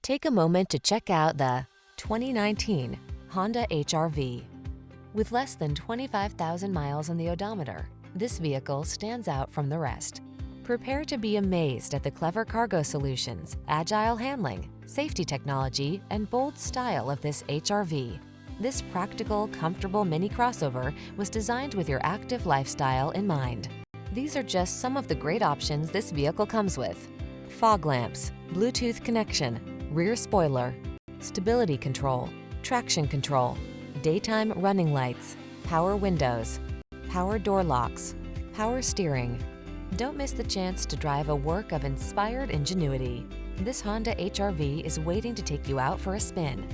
Take a moment to check out the 2019 Honda HR-V. With less than 25,000 miles on the odometer, this vehicle stands out from the rest. Prepare to be amazed at the clever cargo solutions, agile handling, safety technology, and bold style of this HR-V. This practical, comfortable mini crossover was designed with your active lifestyle in mind. These are just some of the great options this vehicle comes with: fog lamps, Bluetooth connection, rear spoiler, stability control, traction control, daytime running lights, power windows, power door locks, power steering. Don't miss the chance to drive a work of inspired ingenuity. This Honda HR-V is waiting to take you out for a spin.